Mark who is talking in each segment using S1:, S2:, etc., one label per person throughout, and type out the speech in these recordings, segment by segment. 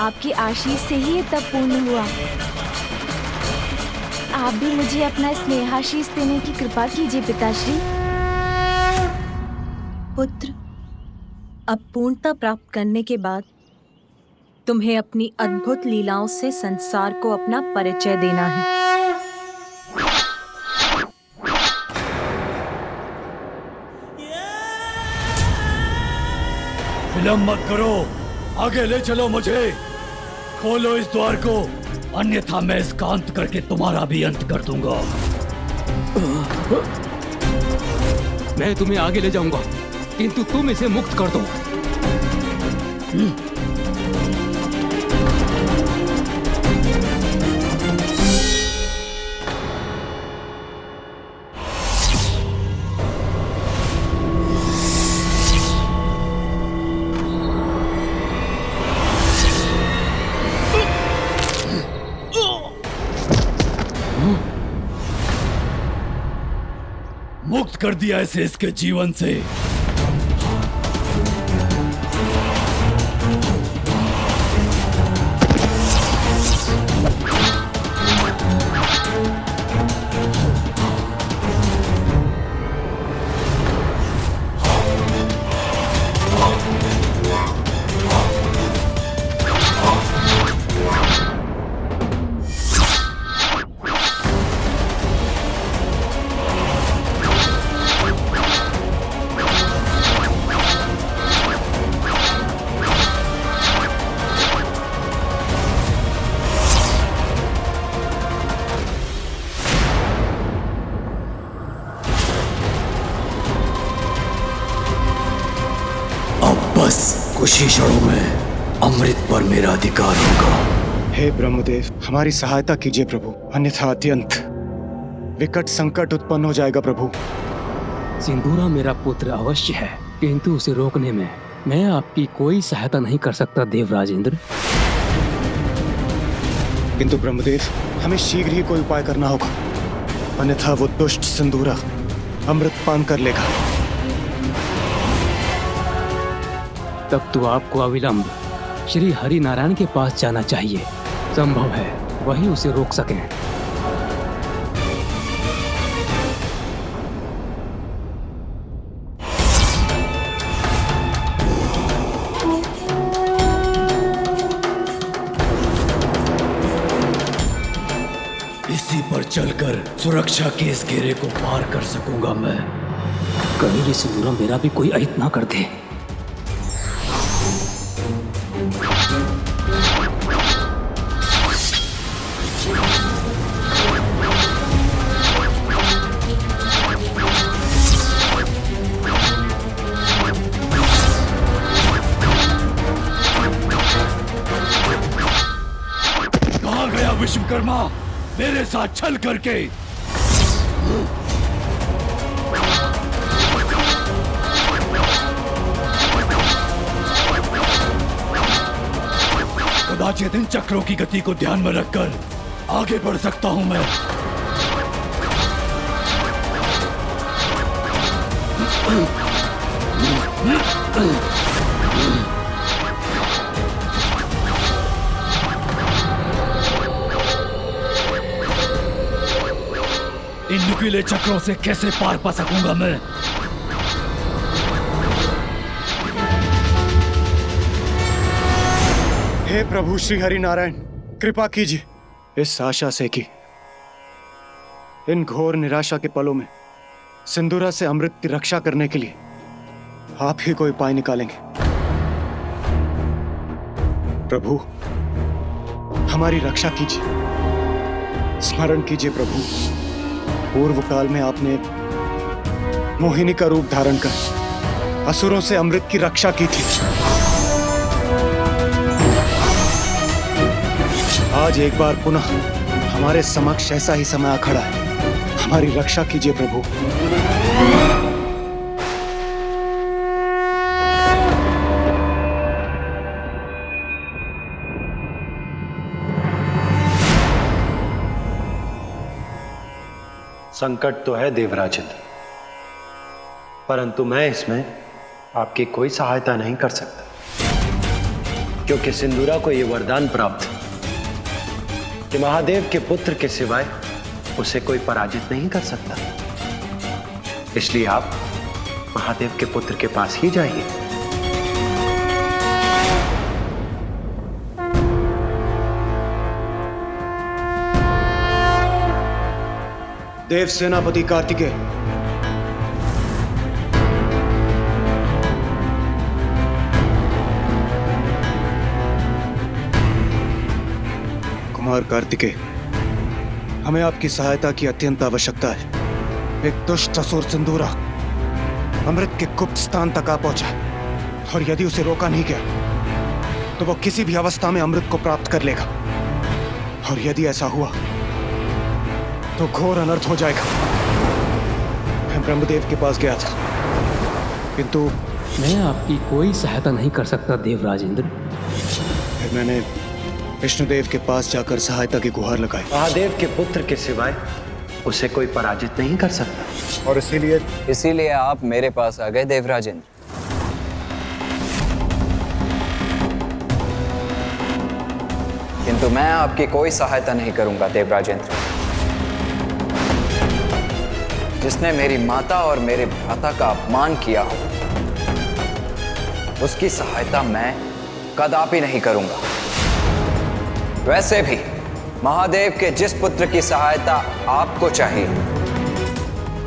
S1: आपकी आशीष से ही ये तप पूर्ण हुआ। आप भी मुझे अपना स्नेहाशीष देने की कृपा कीजिए पिताश्री।
S2: पुत्र, अब पूर्णता प्राप्त करने के बाद तुम्हें अपनी अद्भुत लीलाओं से संसार को अपना परिचय देना है।
S3: विलंब मत करो, आगे ले चलो मुझे। खोलो इस द्वार को, अन्यथा मैं इसका अंत करके तुम्हारा भी अंत कर दूंगा।
S4: मैं तुम्हें आगे ले जाऊंगा, किंतु तुम इसे मुक्त कर दो।
S3: मुक्त कर दिया इसे इसके जीवन से। कुछ ही क्षणों में अमृत पर मेरा अधिकार होगा।
S5: हे ब्रह्मदेव, हमारी सहायता कीजिए प्रभु, अन्यथा अत्यंत विकट संकट उत्पन्न हो जाएगा प्रभु।
S4: सिंदूरा मेरा पुत्र अवश्य है, किंतु उसे रोकने में मैं आपकी कोई सहायता नहीं कर सकता देवराज इंद्र।
S5: किंतु ब्रह्मदेव, हमें शीघ्र ही कोई उपाय करना होगा, अन्यथा वो दुष्ट सिंदूरा अमृत पान कर लेगा।
S4: तब तो आपको अविलंब श्री हरि नारायण के पास जाना चाहिए। संभव है वही उसे रोक सकें।
S3: इसी पर चलकर सुरक्षा के इस घेरे को पार कर सकूंगा मैं।
S4: कहीं ये सिंदूरा मेरा भी कोई अहित ना कर दे।
S3: विश्वकर्मा, मेरे साथ छल करके कदाचित इन चक्रों की गति को ध्यान में रखकर आगे बढ़ सकता हूं मैं। इन नुकीले चक्रों से कैसे पार पा सकूंगा मैं?
S5: हे प्रभु श्री हरि नारायण, कृपा कीजिए इस आशा से कि इन घोर निराशा के पलों में सिंदूरा से अमृत की रक्षा करने के लिए आप ही कोई उपाय निकालेंगे। प्रभु, हमारी रक्षा कीजिए। स्मरण कीजिए प्रभु, पूर्व काल में आपने मोहिनी का रूप धारण कर असुरों से अमृत की रक्षा की थी। आज एक बार पुनः हमारे समक्ष ऐसा ही समय आ खड़ा है। हमारी रक्षा कीजिए प्रभु।
S6: संकट तो है देवराज इंद्र, परंतु मैं इसमें आपकी कोई सहायता नहीं कर सकता, क्योंकि सिंदूरा को यह वरदान प्राप्त कि महादेव के पुत्र के सिवाय उसे कोई पराजित नहीं कर सकता। इसलिए आप महादेव के पुत्र के पास ही जाइए।
S5: देव सेनापति कार्तिकेय, कुमार कार्तिकेय, हमें आपकी सहायता की अत्यंत आवश्यकता है। एक दुष्ट असुर सिंदूरा अमृत के गुप्त स्थान तक आ पहुंचा, और यदि उसे रोका नहीं गया तो वो किसी भी अवस्था में अमृत को प्राप्त कर लेगा, और यदि ऐसा हुआ तो घोर अनर्थ हो जाएगा। मैं ब्रह्मदेव के पास गया था, किंतु
S4: मैं आपकी कोई सहायता नहीं कर सकता देवराजेंद्र।
S5: फिर मैंने विष्णुदेव के पास जाकर सहायता की गुहार लगाई।
S6: महादेव के पुत्र के सिवाय उसे कोई पराजित नहीं कर सकता,
S5: और
S7: इसीलिए आप मेरे पास आ गए देवराजेंद्र। किंतु मैं आपकी कोई सहायता नहीं करूंगा देवराजेंद्र। जिसने मेरी माता और मेरे भ्राता का अपमान किया हो, उसकी सहायता मैं कदापि नहीं करूंगा। वैसे भी महादेव के जिस पुत्र की सहायता आपको चाहिए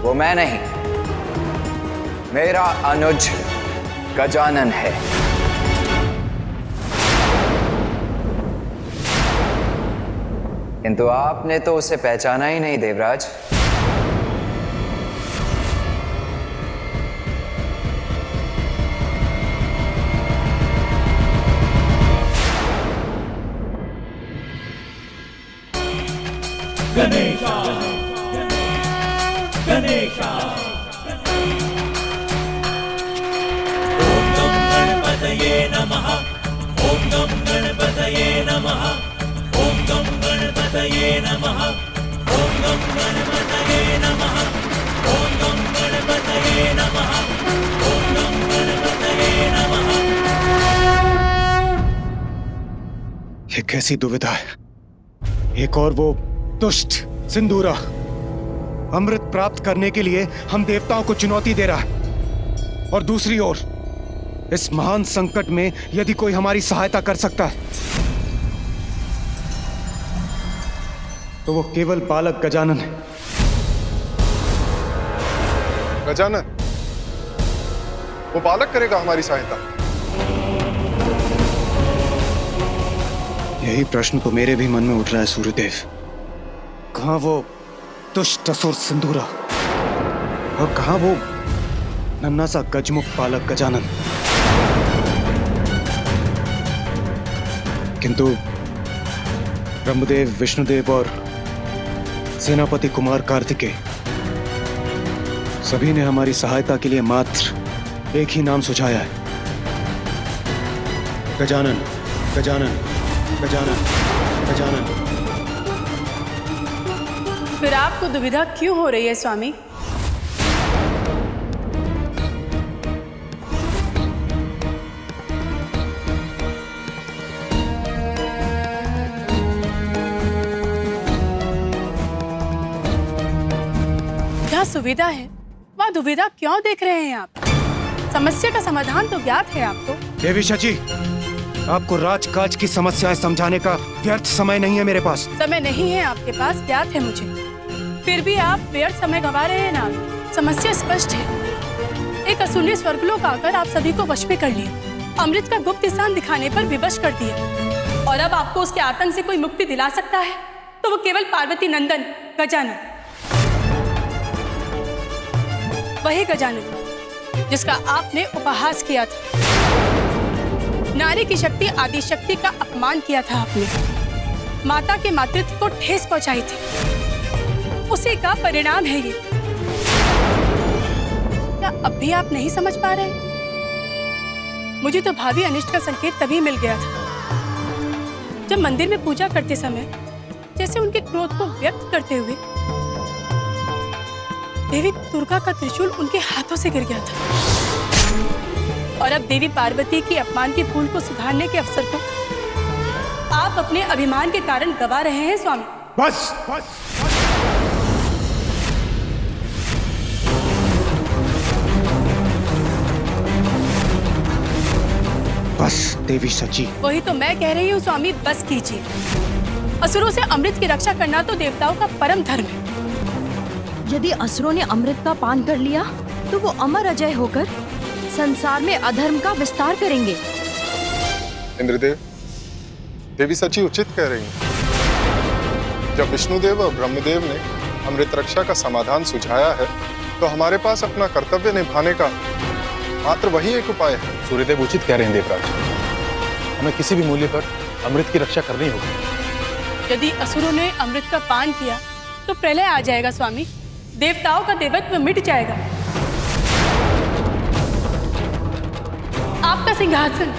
S7: वो मैं नहीं, मेरा अनुज गजानन है। किंतु आपने तो उसे पहचाना ही नहीं देवराज।
S3: गणेशा गणेशा ओम नम गणपतये नमः। ओम नम गणपतये नमः। ओम नम गणपतये नमः। ओम नम गणपतये नमः। ओम नम गणपतये नमः। ओम नम गणपतये नमः।
S5: ये कैसी दुविधा है। एक और वो दुष्ट सिंदूरा अमृत प्राप्त करने के लिए हम देवताओं को चुनौती दे रहा है, और दूसरी ओर इस महान संकट में यदि कोई हमारी सहायता कर सकता है तो वो केवल बालक गजानन है।
S8: गजानन, वो बालक करेगा हमारी सहायता?
S5: यही प्रश्न तो मेरे भी मन में उठ रहा है सूर्यदेव। कहां वो दुष्ट असुर सिंदूरा, और कहां वो नन्हा सा गजमुख बालक गजानन। किंतु ब्रह्मदेव, विष्णुदेव और सेनापति कुमार कार्तिकेय सभी ने हमारी सहायता के लिए मात्र एक ही नाम सुझाया है, गजानन गजानन गजानन गजानन।
S9: फिर आपको दुविधा क्यों हो रही है स्वामी? जहाँ सुविधा है वहाँ दुविधा क्यों देख रहे हैं आप? समस्या का समाधान तो ज्ञात है आपको।
S5: देवी शची, आपको राजकाज की समस्याएं समझाने का व्यर्थ समय नहीं है मेरे पास।
S9: समय नहीं है आपके पास, ज्ञात है मुझे। फिर भी आप व्यर्थ समय गंवा रहे हैं ना। समस्या स्पष्ट है। एक असुर ने स्वर्गलोक आकर आप सभी को वश में कर लिया, अमृत का गुप्त स्थान दिखाने पर विवश कर दिया, और अब आपको उसके आतंक से कोई मुक्ति दिला सकता है तो वो केवल पार्वती नंदन गजानन, वही गजानन जिसका आपने उपहास किया था। नारी की शक्ति आदि शक्ति का अपमान किया था आपने, माता के मातृत्व को ठेस पहुंचाई थी। उसी का परिणाम है ये। क्या अब भी आप नहीं समझ पा रहे? मुझे तो भावी अनिष्ट का संकेत तभी मिल गया था जब मंदिर में पूजा करते समय जैसे उनके क्रोध को व्यक्त करते हुए देवी दुर्गा का त्रिशूल उनके हाथों से गिर गया था। और अब देवी पार्वती की अपमान की भूल को सुधारने के अवसर को आप अपने अभिमान के कारण गवा रहे हैं स्वामी।
S5: बस बस देवी सची।
S9: वही तो मैं कह रही हूँ स्वामी, बस कीजिए। असुरों से अमृत की रक्षा करना तो देवताओं का परम धर्म है।
S2: यदि असुरों ने अमृत का पान कर लिया तो वो अमर अजय होकर संसार में अधर्म का विस्तार करेंगे।
S8: इंद्रदेव, देवी सची उचित कह रही हैं। जब विष्णुदेव और ब्रह्मदेव ने अमृत रक्षा का समाधान सुझाया है, तो हमारे पास अपना कर्तव्य निभाने का मात्र वही एक उपाय है।
S10: सूर्यदेव उचित कह रहे हैं देवराज, हमें किसी भी मूल्य पर अमृत की रक्षा करनी होगी।
S9: यदि असुरों ने अमृत का पान किया तो प्रलय आ जाएगा स्वामी, देवताओं का देवत्व मिट जाएगा। आपका सिंहासन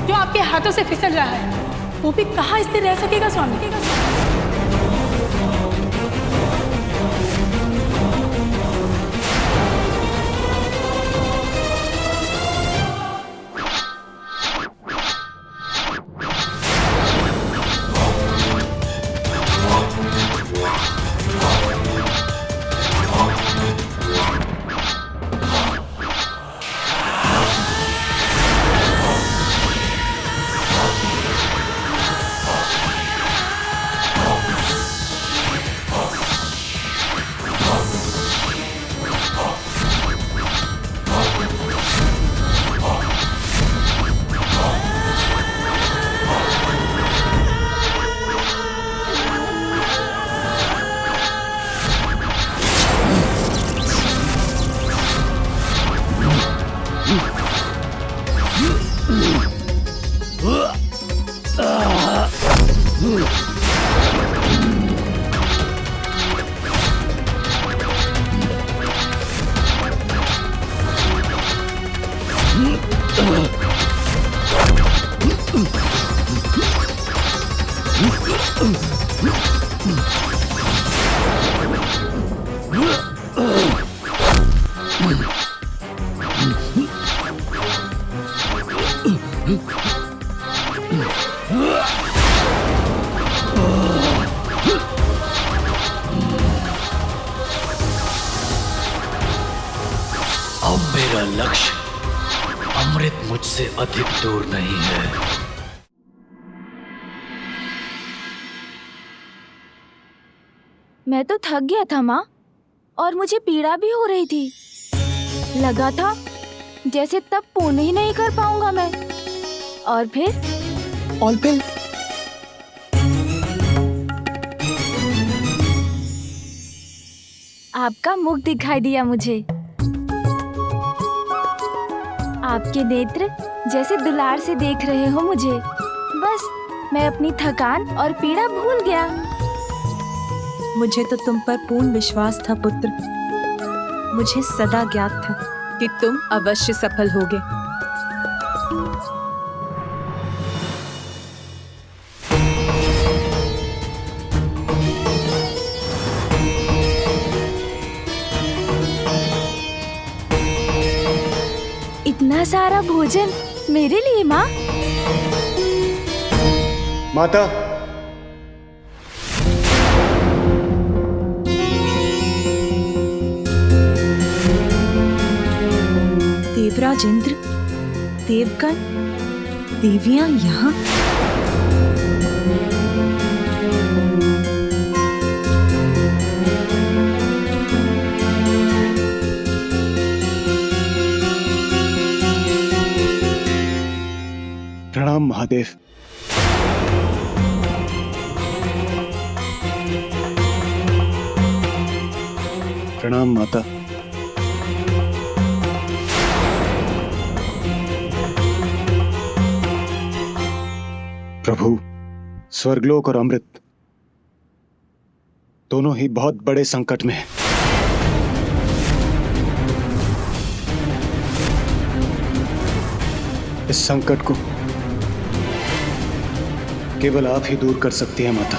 S9: जो आपके हाथों से फिसल रहा है, वो भी कहाँ स्थिर रह सकेगा स्वामी?
S3: अब मेरा लक्ष्य अमृत मुझसे अधिक दूर नहीं है।
S1: मैं तो थक गया था माँ, और मुझे पीड़ा भी हो रही थी। लगा था जैसे तब पूर्ण ही नहीं कर पाऊंगा मैं। और फिर आपका मुख दिखाई दिया मुझे। आपके नेत्र जैसे दुलार से देख रहे हो मुझे। बस मैं अपनी थकान और पीड़ा भूल गया।
S2: मुझे तो तुम पर पूर्ण विश्वास था पुत्र। मुझे सदा ज्ञात था कि तुम अवश्य सफल होगे।
S1: इतना सारा भोजन मेरे लिए माँ?
S5: माता,
S2: देवराज इंद्र, देवगण, देवियां यहाँ?
S5: प्रणाम महादेव। प्रणाम माता। प्रभु, स्वर्गलोक और अमृत दोनों ही बहुत बड़े संकट में हैं। इस संकट को केवल आप ही दूर कर सकती हैं माता।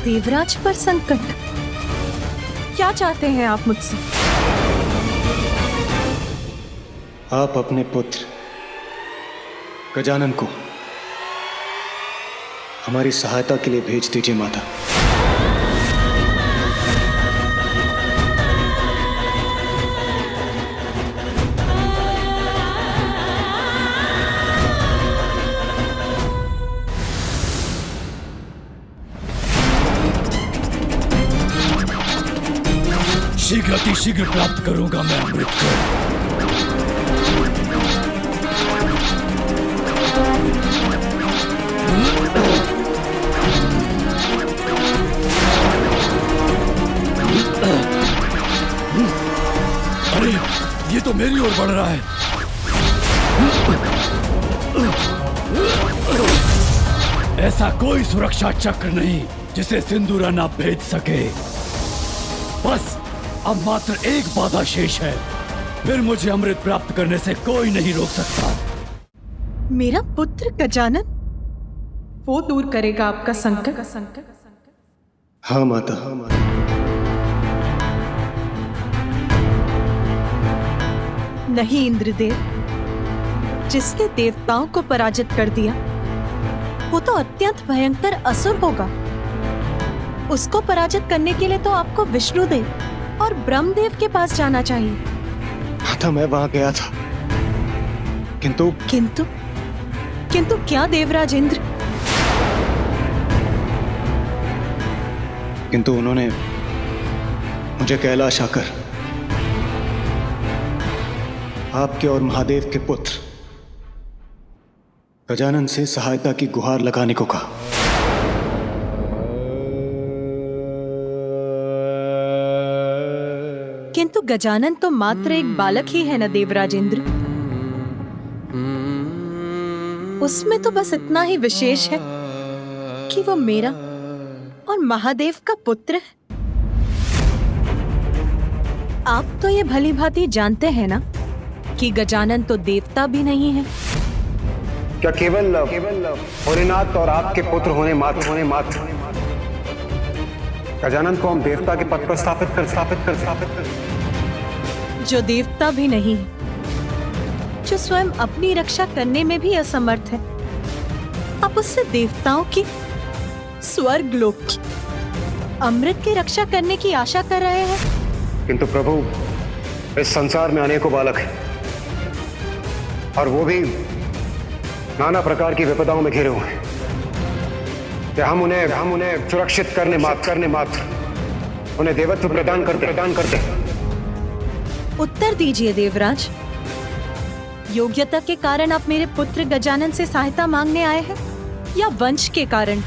S2: देवराज पर संकट? क्या चाहते हैं आप मुझसे?
S5: आप अपने पुत्र गजानन को हमारी सहायता के लिए भेज दीजिए माता।
S3: शीघ्र अतिशीघ्र प्राप्त करूंगा मैं अमृत को। अरे ये तो मेरी ओर बढ़ रहा है। ऐसा कोई सुरक्षा चक्र नहीं जिसे सिंदूरा ना भेज सके। बस अब मात्र एक बाधा शेष है, फिर मुझे अमृत प्राप्त करने से कोई नहीं रोक सकता।
S2: मेरा पुत्र गजानन, वो दूर करेगा आपका संकट।
S5: हाँ माता।
S2: नहीं इंद्रदेव, जिसने देवताओं को पराजित कर दिया वो तो अत्यंत भयंकर असुर होगा। उसको पराजित करने के लिए तो आपको विष्णुदेव और ब्रह्मदेव के पास जाना चाहिए।
S5: माता मैं वहां गया था, किंतु
S2: किंतु क्या देवराज इंद्र?
S5: किंतु उन्होंने मुझे कैलाश आकर आपके और महादेव के पुत्र गजानन से सहायता की गुहार लगाने को कहा।
S2: किंतु गजानन तो मात्र एक बालक ही है न देवराज इंद्र। उसमें तो बस इतना ही विशेष है कि वो मेरा और महादेव का पुत्र है। आप तो ये भली भांति जानते हैं ना कि गजानन तो देवता भी नहीं है।
S6: क्या केवल भोलेनाथ और आपके पुत्र होने मात्र गजानन को हम देवता के पद पर स्थापित कर
S2: जो देवता भी नहीं है, जो स्वयं अपनी रक्षा करने में भी असमर्थ है, आप उससे देवताओं की, स्वर्ग लोक की, अमृत की रक्षा करने की आशा कर रहे हैं।
S6: किंतु प्रभु, इस संसार में अनेकों बालक हैं और वो भी नाना प्रकार की विपदाओं में घिरे हुए हैं। कि हम उन्हें सुरक्षित करने मात्र उन्हें देवत्व प्रदान करते।
S2: उत्तर दीजिए देवराज, योग्यता के कारण आप मेरे पुत्र गजानन से सहायता मांगने आए हैं या वंश के कारण?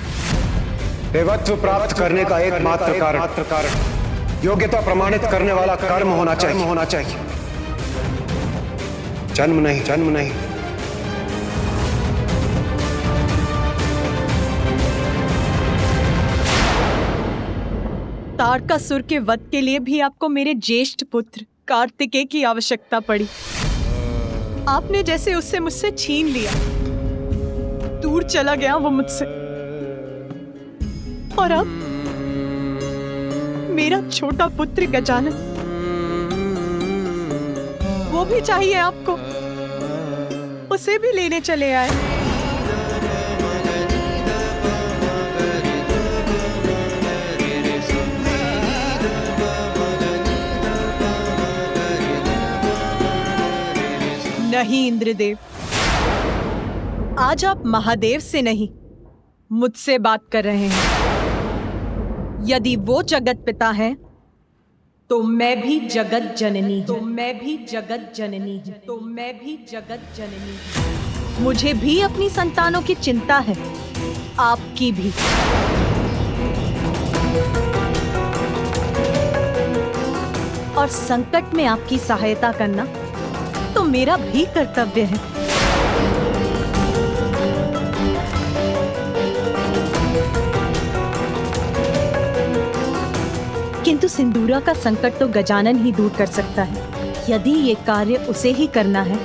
S6: देवत्व प्राप्त करने का एकमात्र कारण योग्यता प्रमाणित करने वाला कर्म होना चाहिए। जन्म नहीं।
S2: तारकासुर के वध के लिए भी आपको मेरे ज्येष्ठ पुत्र कार्तिकेय की आवश्यकता पड़ी। आपने जैसे उससे मुझसे छीन लिया, दूर चला गया वो मुझसे, और अब मेरा छोटा पुत्र गजानन, वो भी चाहिए आपको, उसे भी लेने चले आए। नहीं इंद्रदेव, आज आप महादेव से नहीं मुझसे बात कर रहे हैं। यदि वो जगत पिता है तो मैं भी जगत जननी हूं। मुझे भी अपनी संतानों की चिंता है, आपकी भी। और संकट में आपकी सहायता करना तो मेरा भी कर्तव्य है। किंतु सिंदूरा का संकट तो गजानन ही दूर कर सकता है। यदि ये कार्य उसे ही करना है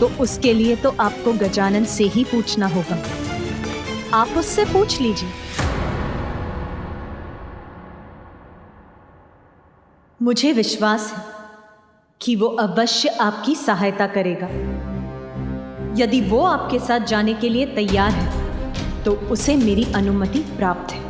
S2: तो उसके लिए तो आपको गजानन से ही पूछना होगा। आप उससे पूछ लीजिए। मुझे विश्वास है कि वो अवश्य आपकी सहायता करेगा। यदि वो आपके साथ जाने के लिए तैयार है तो उसे मेरी अनुमति प्राप्त है।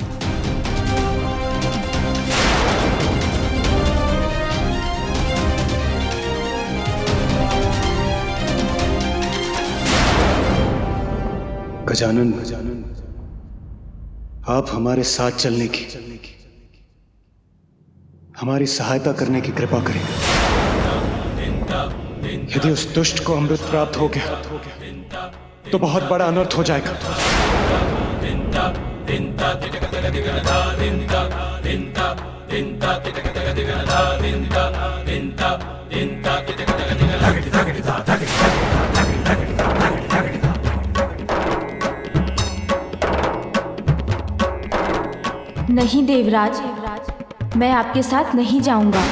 S5: गजानन, आप हमारे साथ चलने की, हमारी सहायता करने की कृपा करें। यदि उस दुष्ट को अमृत प्राप्त हो गया तो बहुत बड़ा अनर्थ हो जाएगा।
S1: नहीं देवराज, मैं आपके साथ नहीं जाऊंगा।